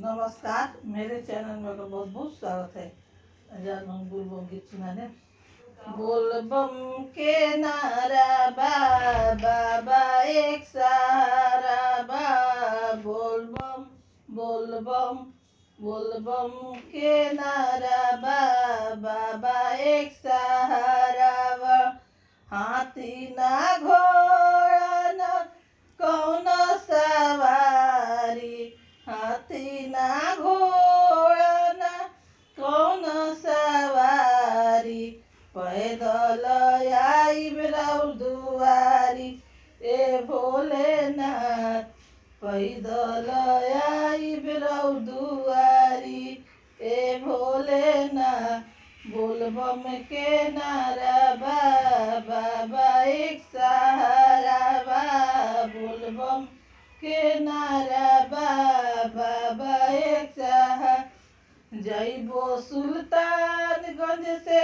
नमस्कार, मेरे चैनल में आपका बहुत बहुत स्वागत है। बोल गीत सुनाने। बोल बम के नारा बाबा एक सहारा बोल बम के नारा बाबा एक सहारा हाथी ना घोड़ा ना कौन सवारी हाथी ना घोड़ा ना कौन सवारी पैदल आइब रउर दुआरी ए भोलेनाथ पैदल आइब रउर दुआरी ए भोलेनाथ बोल बम के नारा बाबा एक सहारा बोल बम के नारा बाबा एक सहारा जइबो सुल्तानगंज से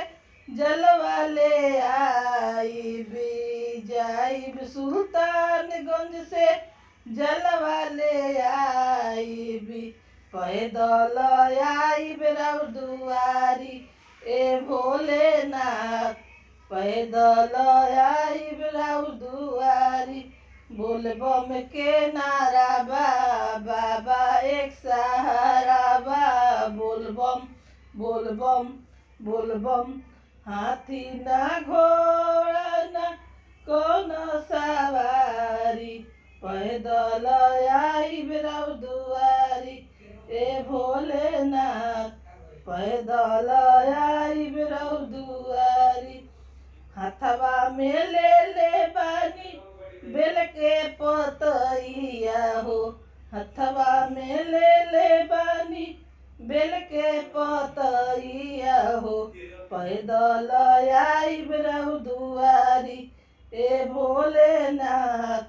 जलवा ले आइबी जाइब सुल्तानगंज से जलवा ले आइबी पैदल आइब रउर दुआरी ए भोलेनाथ पैदल आइब रउर दुआरी बोल बम के नारा बाबा एक सहारा बोल बम हाथी ना घोड़ा ना कौन सवारी पैदल आइब रउर दुआरी ए भोलेनाथ पैदल आइब रउर दुआरी हथवा में ले बानी बेल के पतइया हो हथवा में ले बानी बेल के पतइया हो पैदल आइब रउर दुआरी ए भोलेनाथ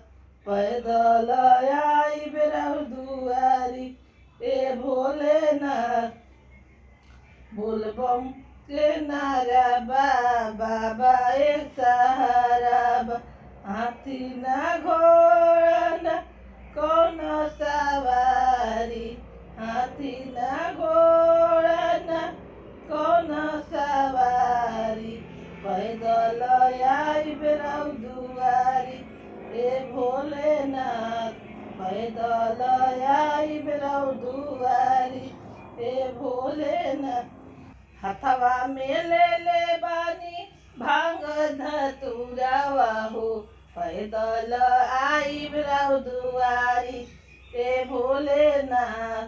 पैदल आइब रउर दुआरी ए भोलेनाथ बोल बम के नारा बाबा एक सहारा हाथी ना घोड़ा ना कौन सवारी हाथी ना घोड़ा ना कौन सवारी पैदल आइब रउर दुआरी ए भोलेनाथ पैदल आइब रउर दुआरी ए भोलेनाथ हथवा में ले बानी भांग धतुरावा हो पैदल आइब रउर दुआरी ए भोलेनाथ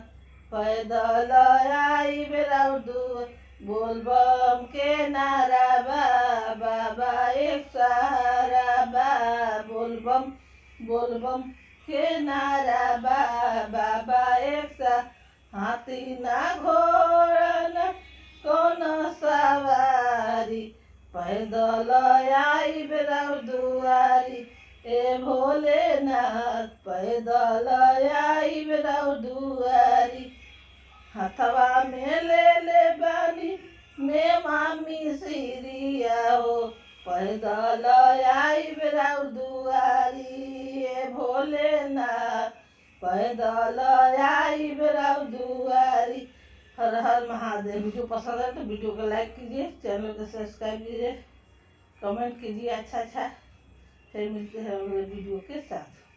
पैदल आइब रउर दुआरी बोल बम के नारा बाबा एक सहारा बोल बम के नारा बाबा एक सहारा हाथी ना घोड़ा ना कौन सवारी पैदल आइब रउर दुआरी ए भोलेनाथ पैदल आइब रउर दुआरी हथवा में ले बानी में मामी सिरिया हो पैदल आइब रउर दुआरी ए भोलेनाथ पैदल आइब रउर दुआरी हर हर महादेव। वीडियो पसंद है तो वीडियो को लाइक कीजिए, चैनल को सब्सक्राइब कीजिए, कमेंट कीजिए अच्छा। फिर मिलते हैं अगले वीडियो के साथ।